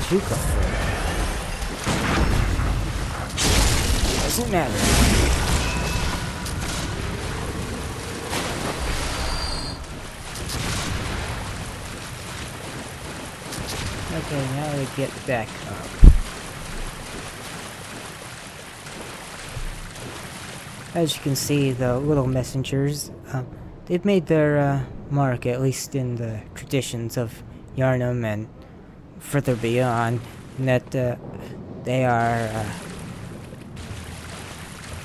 did you come from? Doesn't matter. Okay, now to get back up. As you can see, the little messengers, they've made their mark, at least in the traditions of Yarnum and further beyond, in that they are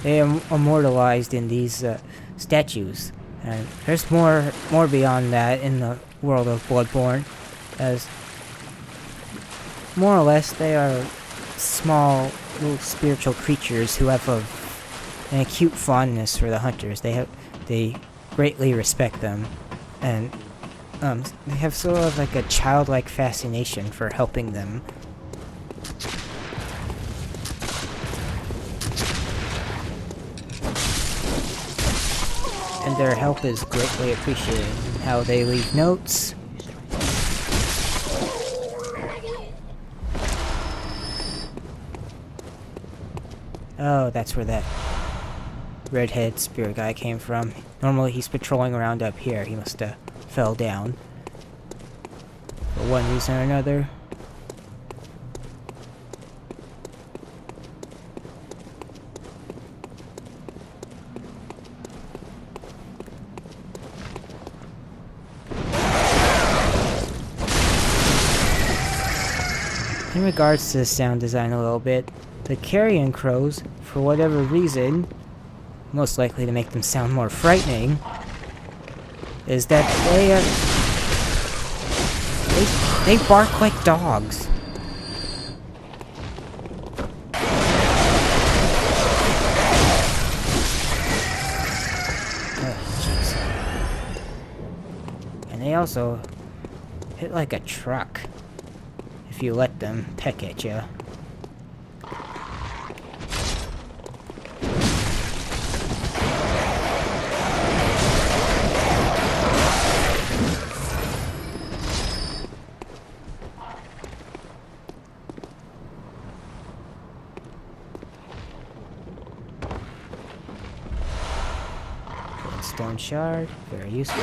immortalized in these statues. And there's more beyond that in the world of Bloodborne, as more or less they are small little spiritual creatures who have an acute fondness for the hunters. They greatly respect them, and they have sort of like a childlike fascination for helping them. And their help is greatly appreciated. How they leave notes. Oh, that's where that redhead spirit guy came from. Normally he's patrolling around up here. He must have fell down for one reason or another. In regards to the sound design a little bit, the carrion crows, for whatever reason, most likely to make them sound more frightening, is that they bark like dogs. Oh, jeez. And they also hit like a truck if you let them peck at you. Stone shard, very useful.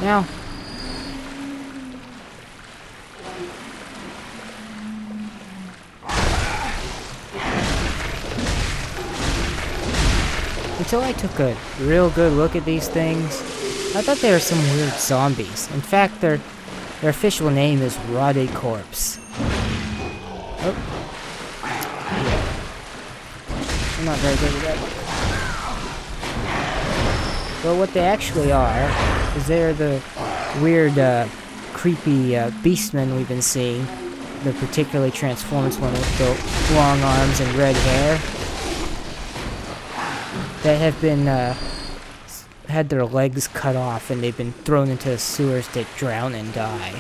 Now, until I took a real good look at these things, I thought they were some weird zombies. In fact, their official name is Rotted Corpse. Oh. Yeah. I'm not very good with that. But what they actually are is they're the weird, creepy beastmen we've been seeing. The particularly transformed one with the long arms and red hair. That have been, had their legs cut off and they've been thrown into the sewers to drown and die.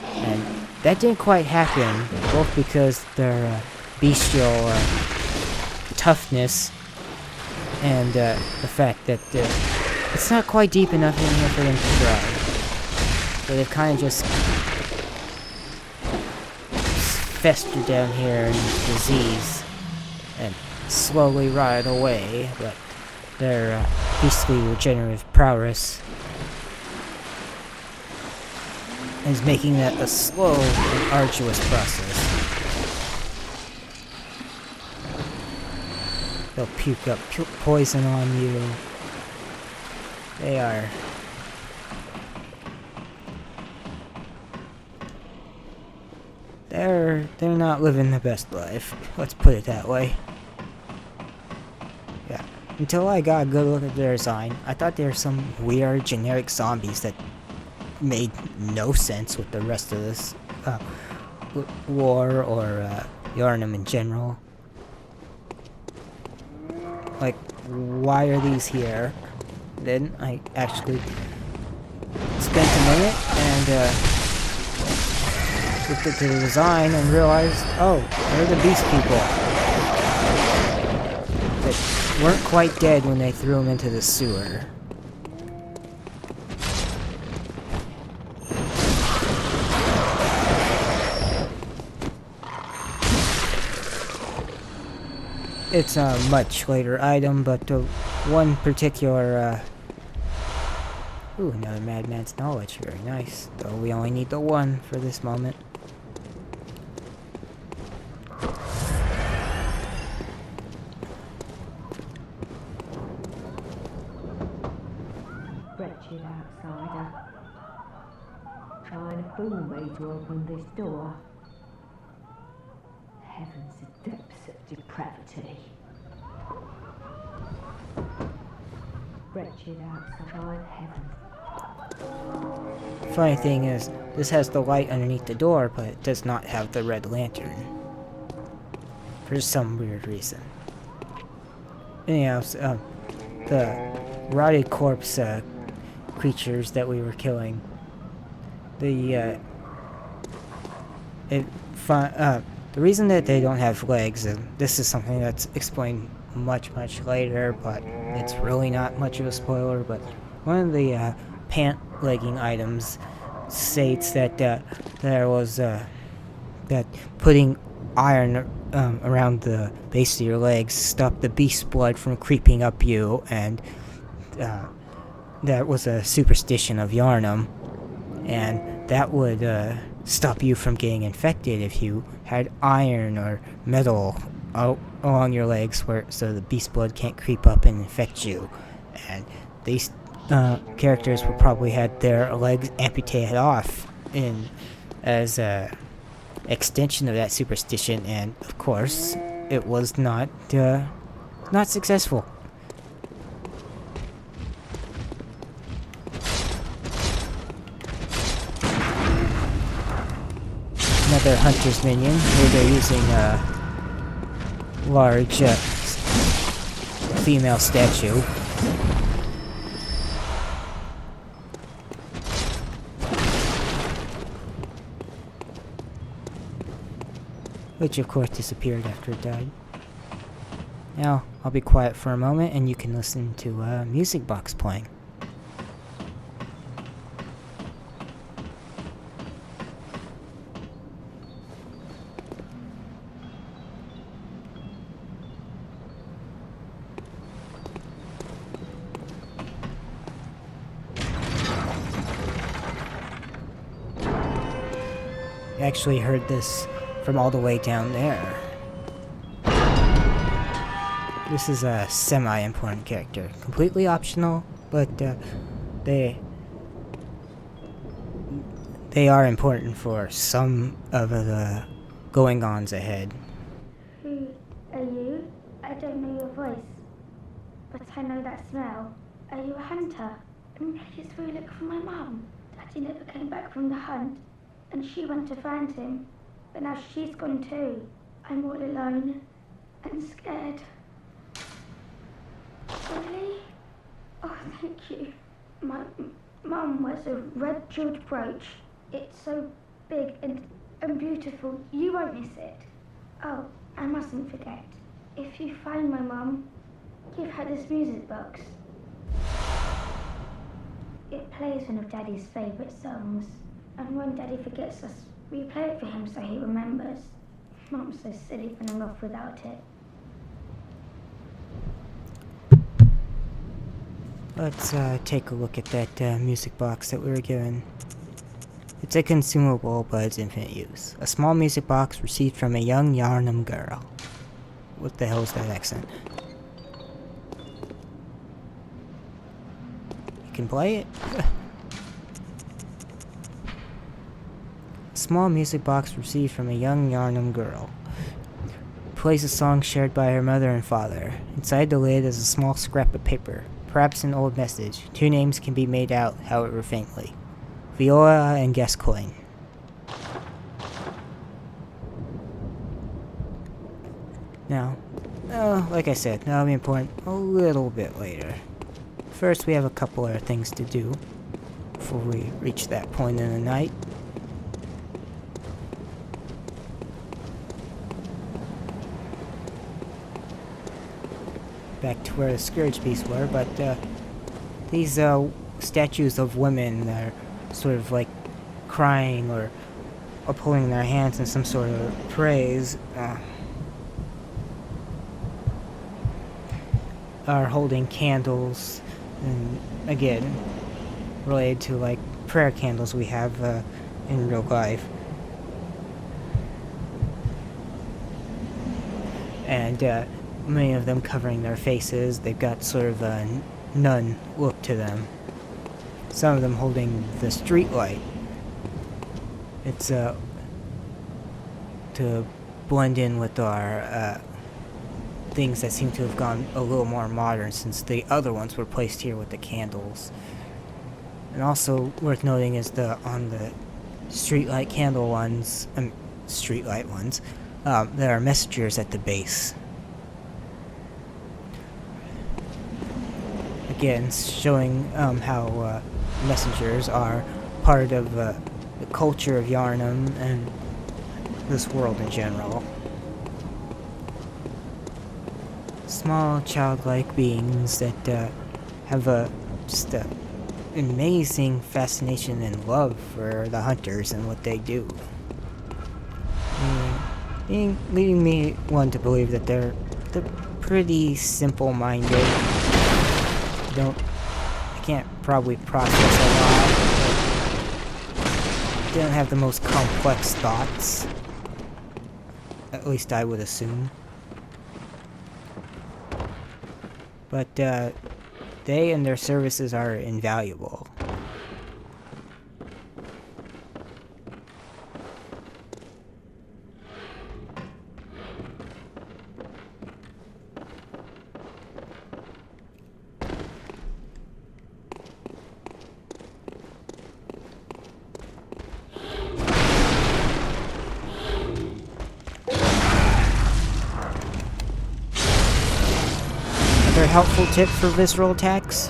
And that didn't quite happen, both because their bestial toughness and the fact that it's not quite deep enough in here for them to drown. So they've kind of just festered down here in disease and slowly rotted away, but their beastly regenerative prowess is making that a slow and arduous process. They'll puke up poison on you. They are... They're not living the best life. Let's put it that way. Yeah. Until I got a good look at their design, I thought they were some weird generic zombies that made no sense with the rest of this lore or Yarnum in general. Like, why are these here? Then I actually spent a minute and looked at the design and realized, oh, they're the beast people that weren't quite dead when they threw them into the sewer. It's a much later item, but one particular, ooh, another Madman's Knowledge, very nice. Though we only need the one for this moment. Wretched outsider. Trying to fool me to open this door. Heavens, the depths of depravity. Wretched outside heaven. Funny thing is, this has the light underneath the door, but it does not have the red lantern. For some weird reason. Anyhow, the rotted corpse creatures that we were killing. The reason that they don't have legs, and this is something that's explained much later, but it's really not much of a spoiler, but one of the pant legging items states that there was that putting iron around the base of your legs stopped the beast blood from creeping up you, and that was a superstition of Yarnum, and that would stop you from getting infected if you had iron or metal along your legs, so the beast blood can't creep up and infect you. And these characters would probably had their legs amputated off as a extension of that superstition, and of course it was not successful. Another hunter's minion. Here they're using a large female statue. Which of course disappeared after it died. Now, I'll be quiet for a moment and you can listen to a music box playing. I actually heard this from all the way down there. This is a semi-important character. Completely optional, but they are important for some of the going-ons ahead. Who are you? I don't know your voice, but I know that smell. Are you a hunter? Please will you look for my mum? Daddy never came back from the hunt, and she went to find him, but now she's gone too. I'm all alone and scared. Really? Oh, thank you. My mum wears a red jeweled brooch. It's so big and beautiful, you won't miss it. Oh, I mustn't forget. If you find my mum, give her this music box. It plays one of Daddy's favourite songs, and when Daddy forgets us, we play it for him so he remembers. Mum's so silly running off without it. Let's take a look at that music box that we were given. It's a consumable, but it's infinite use. A small music box received from a young Yarnum girl. What the hell is that accent? You can play it? A small music box received from a young Yarnum girl. Plays a song shared by her mother and father. Inside the lid is a small scrap of paper. Perhaps an old message. Two names can be made out, however faintly. viola and Gascoigne. Now, like I said, that'll be important a little bit later. First, we have a couple other things to do before we reach that point in the night. Back to where the Scourge Beasts were, but these statues of women are sort of like crying or pulling their hands in some sort of praise, are holding candles, and again, related to like prayer candles we have in real life. And many of them covering their faces. They've got sort of a nun look to them. Some of them holding the street light. It's to blend in with our things that seem to have gone a little more modern, since the other ones were placed here with the candles. And also worth noting is on the streetlight candle ones, streetlight ones, there are messengers at the base. Again, showing how messengers are part of the culture of Yharnam and this world in general. Small, childlike beings that have just an amazing fascination and love for the hunters and what they do. Leading me one to believe that they're pretty simple-minded. I can't probably process a lot, but they don't have the most complex thoughts. At least I would assume. But they and their services are invaluable. Another helpful tip for visceral attacks: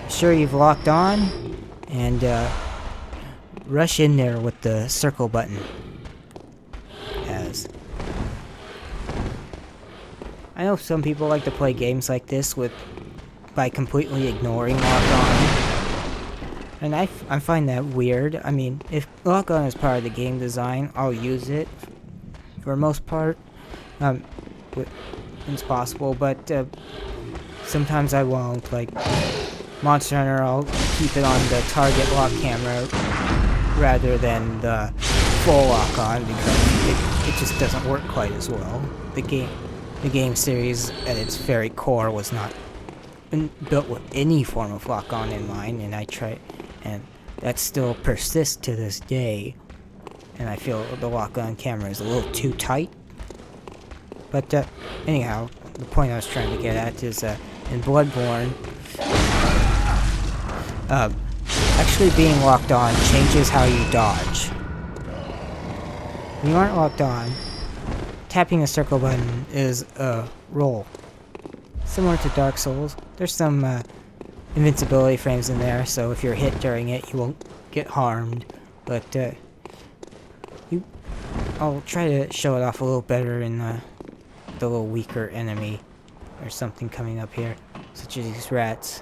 sure you've locked on, and rush in there with the circle button. I know some people like to play games like this by completely ignoring lock on, and I find that weird. I mean, if lock on is part of the game design, I'll use it for the most part. It's possible, but sometimes I won't. Like Monster Hunter, I'll keep it on the target lock camera rather than the full lock on, because it just doesn't work quite as well. The game series at its very core was not built with any form of lock on in mind, and that still persists to this day. And I feel the lock on camera is a little too tight. But anyhow, the point I was trying to get at is in Bloodborne, actually being locked on changes how you dodge. When you aren't locked on, tapping the circle button is a roll. Similar to Dark Souls, there's some invincibility frames in there, so if you're hit during it, you won't get harmed. But I'll try to show it off a little better in the little weaker enemy or something coming up here, such as these rats.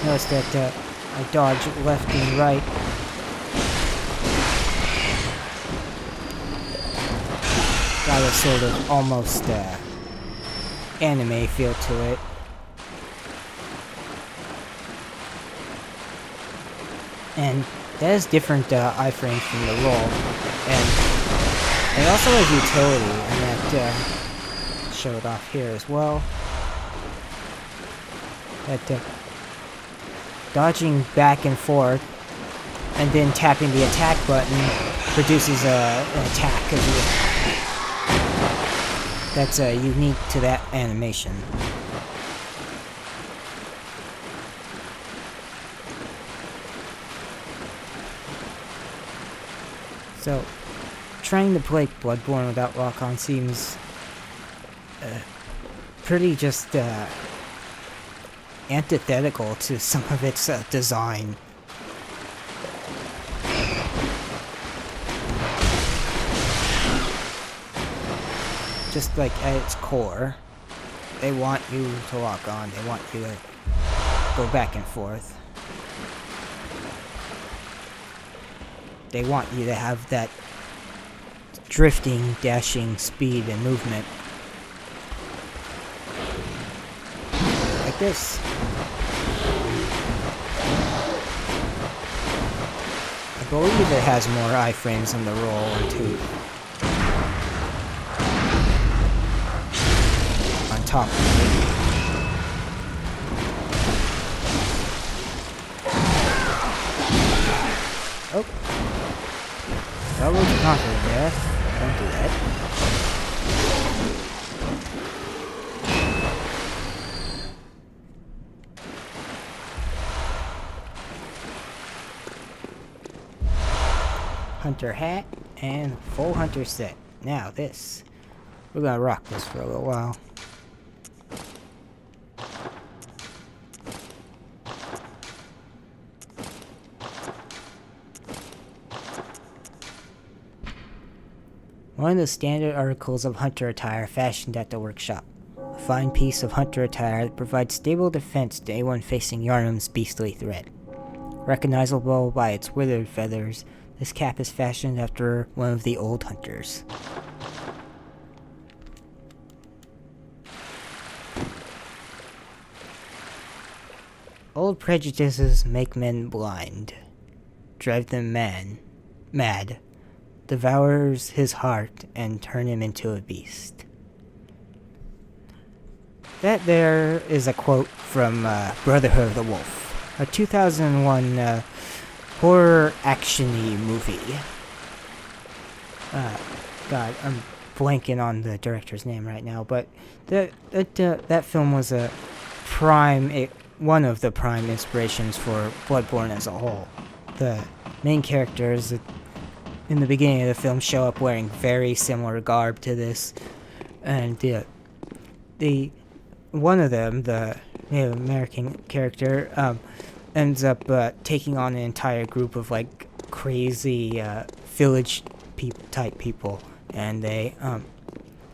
Notice that I dodge left and right. Got a sort of almost anime feel to it. And that has different iframes from the roll, and it also has utility, and that showed off here as well. That dodging back and forth and then tapping the attack button produces an attack that's unique to that animation. So, trying to play Bloodborne without lock-on seems pretty just antithetical to some of its design. Just like at its core, they want you to lock on, they want you to go back and forth. They want you to have that drifting, dashing speed and movement. Like this. I believe it has more iframes than the roll and two. On top of it. Oh. That was confident there. Don't do that. Hunter hat and full hunter set. Now this. We're gonna rock this for a little while. One of the standard articles of hunter attire fashioned at the workshop. A fine piece of hunter attire that provides stable defense to anyone facing Yarnum's beastly threat. Recognizable by its withered feathers, this cap is fashioned after one of the old hunters. Old prejudices make men blind, drive them mad, devours his heart, and turn him into a beast. That there is a quote from Brotherhood of the Wolf, a 2001 horror action-y movie. God, I'm blanking on the director's name right now, but that film was one of the prime inspirations for Bloodborne as a whole. The main characters in the beginning of the film show up wearing very similar garb to this, and one of them, the Native American character, ends up taking on an entire group of like crazy village type people, and they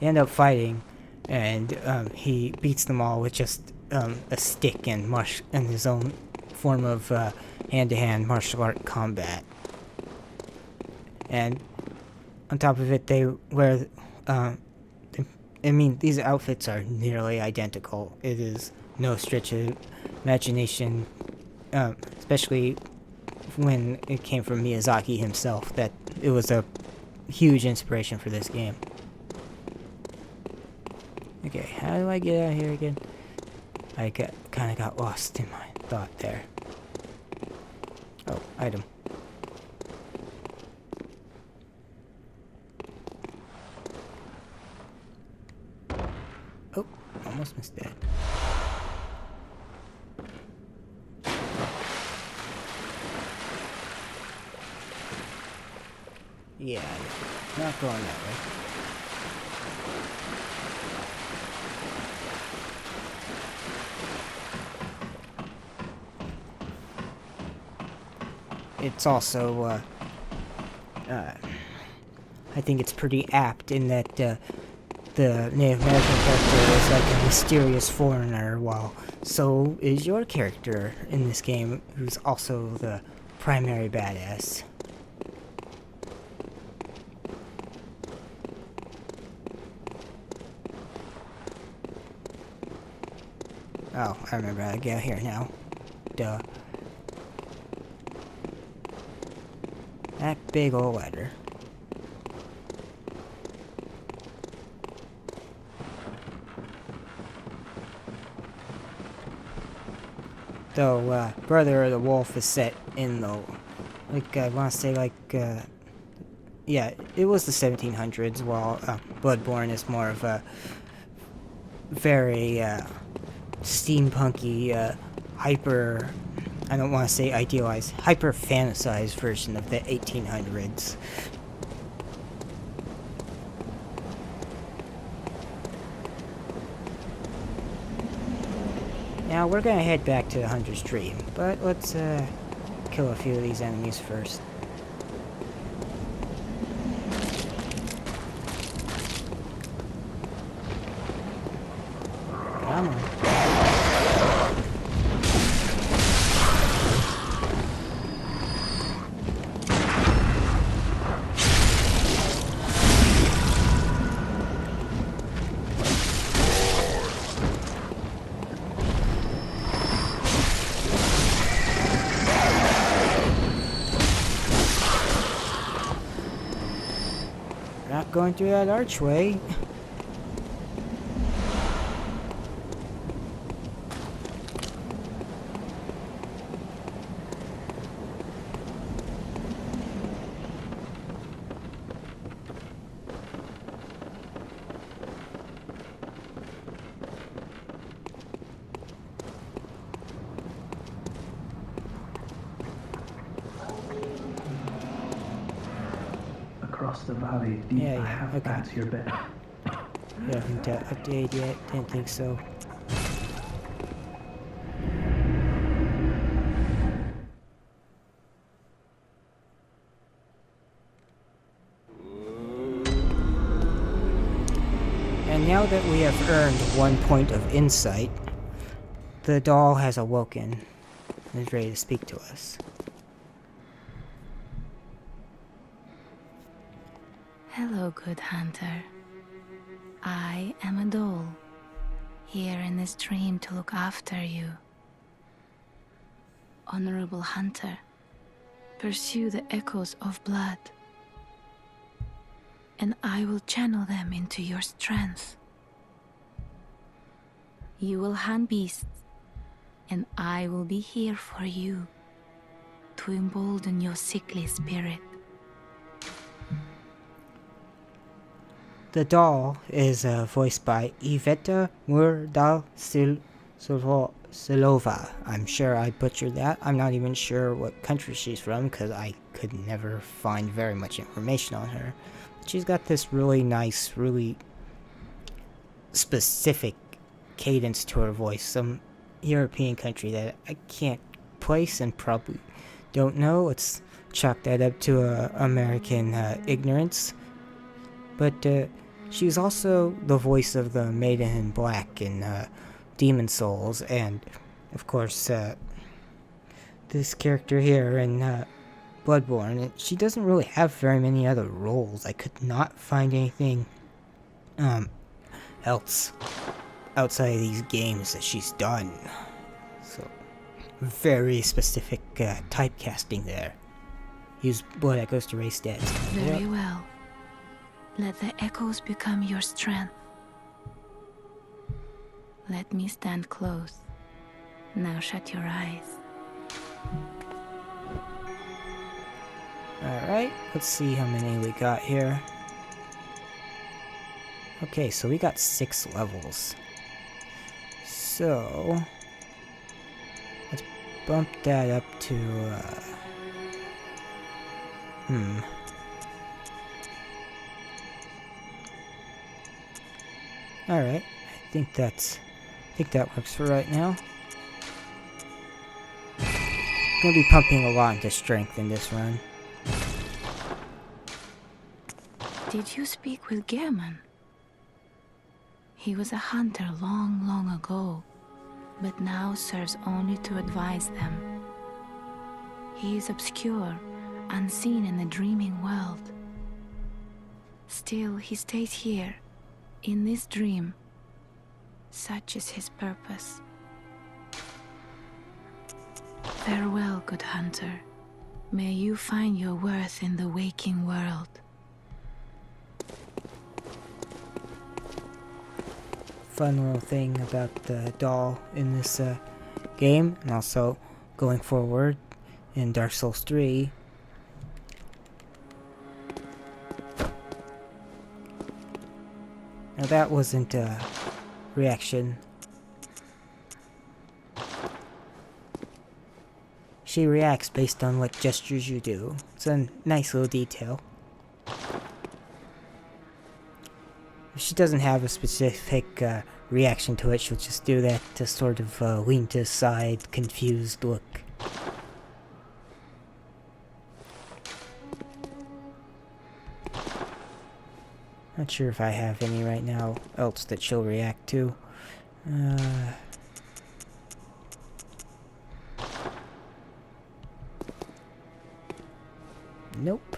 end up fighting, and he beats them all with just a stick and his own form of hand-to-hand martial art combat. And on top of it, they wear these outfits are nearly identical. It is no stretch of imagination, especially when it came from Miyazaki himself, that it was a huge inspiration for this game. Okay, how do I get out of here again? I kind of got lost in my thought there. Oh, item. Oh, almost missed that. Yeah, not going that way. It's also, I think it's pretty apt in that, the Native American character is like a mysterious foreigner, while so is your character in this game, who's also the primary badass. Oh, I remember how to get out here now. Duh. That big old ladder. Though, Brother of the Wolf is set in the, like, I want to say, like, yeah, it was the 1700s, while, Bloodborne is more of a very, steampunky, hyper, I don't want to say idealized, hyper-fantasized version of the 1800s. Now we're gonna head back to the Hunter's Dream, but let's kill a few of these enemies first. Come on. Not going through that archway. Across the valley, Yeah, I have okay. that's your bit. You haven't updated yet? Didn't think so. And now that we have earned 1 point of insight, the doll has awoken and is ready to speak to us. Hello, good hunter. I am a doll, here in this dream to look after you. Honorable hunter, pursue the echoes of blood, and I will channel them into your strength. You will hunt beasts, and I will be here for you to embolden your sickly spirit. The doll is voiced by Iveta Murdal-Silova. I'm sure I butchered that. I'm not even sure what country she's from because I could never find very much information on her. But she's got this really nice, really specific cadence to her voice. Some European country that I can't place and probably don't know. Let's chalk that up to American ignorance. But she's also the voice of the Maiden in Black in Demon Souls, and of course this character here in Bloodborne. And she doesn't really have very many other roles. I could not find anything else outside of these games that she's done. So very specific typecasting there. Use blood echoes to raise stats. Very well. Let the echoes become your strength. Let me stand close. Now shut your eyes. Alright, let's see how many we got here. Okay, so we got 6 levels. So let's bump that up to Alright, I think that works for right now. Gonna be pumping a lot into strength in this run. Did you speak with Gehrman? He was a hunter long, long ago, but now serves only to advise them. He is obscure, unseen in the dreaming world. Still, he stays here, in this dream. Such is his purpose. Farewell, good hunter. May you find your worth in the waking world. Fun little thing about the doll in this game, and also going forward in Dark Souls 3. Now that wasn't a reaction. She reacts based on what gestures you do. It's a nice little detail. If she doesn't have a specific reaction to it. She'll just do that to sort of lean to the side, confused look. Not sure if I have any right now else that she'll react to. Nope.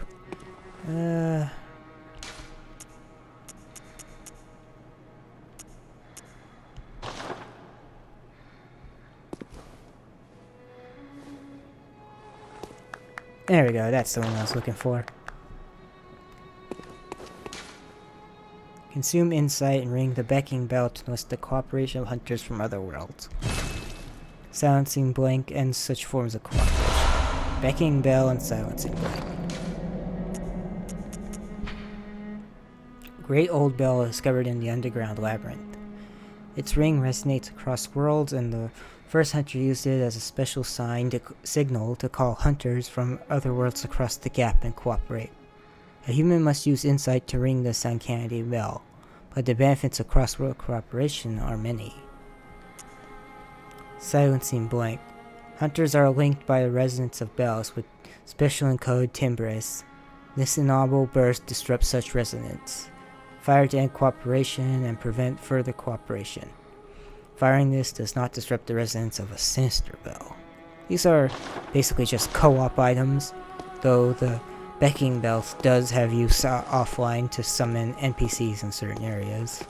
There we go, that's the one I was looking for. Consume insight and ring the becking bell to enlist the cooperation of hunters from other worlds. Silencing blank ends such forms of cooperation. Becking bell and silencing blank. Great old bell discovered in the underground labyrinth. Its ring resonates across worlds, and the first hunter used it as a special signal to call hunters from other worlds across the gap and cooperate. A human must use insight to ring this uncanny bell, but the benefits of cross-world cooperation are many. Silencing blank. Hunters are linked by the resonance of bells with special encoded timbres. This inaudible burst disrupts such resonance. Fire to end cooperation and prevent further cooperation. Firing this does not disrupt the resonance of a sinister bell. These are basically just co-op items, though the becking bell does have use offline to summon NPCs in certain areas.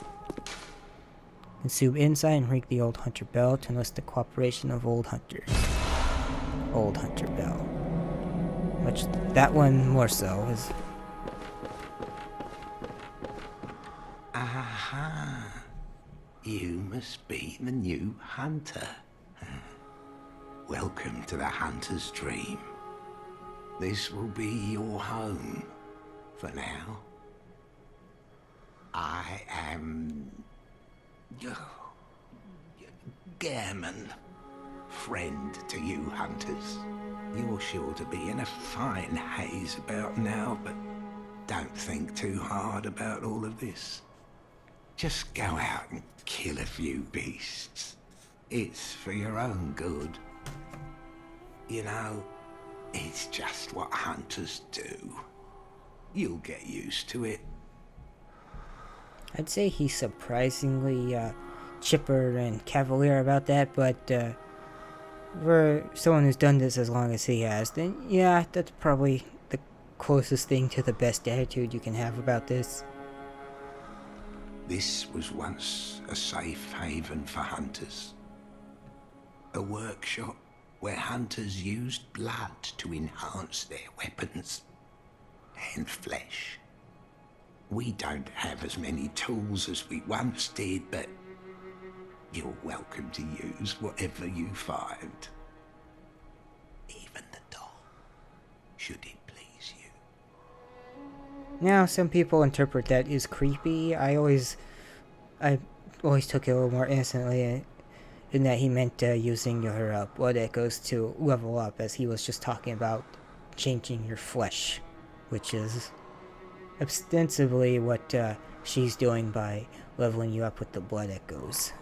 Consume insight and ring the old hunter bell to enlist the cooperation of old hunters. Old hunter bell. Which, that one more so is... Aha! You must be the new hunter. Welcome to the hunter's dream. This will be your home for now. I am... Gehrman. Friend to you hunters. You're sure to be in a fine haze about now, but don't think too hard about all of this. Just go out and kill a few beasts. It's for your own good. You know, it's just what hunters do. You'll get used to it. I'd say he's surprisingly chipper and cavalier about that, but for someone who's done this as long as he has, then yeah, that's probably the closest thing to the best attitude you can have about this. This was once a safe haven for hunters. A workshop where hunters used blood to enhance their weapons and flesh. We don't have as many tools as we once did, but you're welcome to use whatever you find. Even the doll, should it please you. Now, some people interpret that as creepy. I always took it a little more innocently in that he meant using your blood echoes to level up, as he was just talking about changing your flesh, which is ostensibly what she's doing by leveling you up with the blood echoes.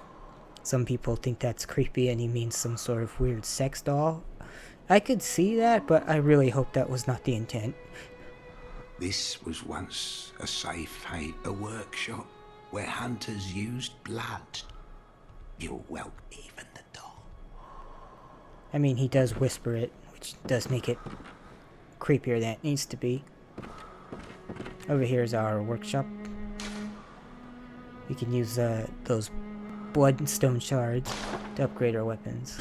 Some people think that's creepy and he means some sort of weird sex doll. I could see that, but I really hope that was not the intent. This was once a safe haven, a workshop where hunters used blood. You're welcome, even the doll. I mean, he does whisper it, which does make it creepier than it needs to be. Over here is our workshop. We can use those blood and stone shards to upgrade our weapons.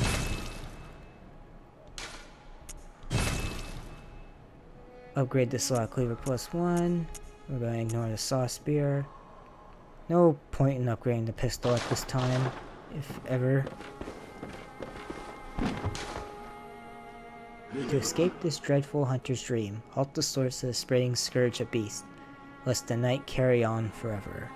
Upgrade the saw cleaver +1. We're going to ignore the saw spear. No point in upgrading the pistol at this time, if ever. To escape this dreadful hunter's dream, halt the source of the spreading scourge of beasts, lest the night carry on forever.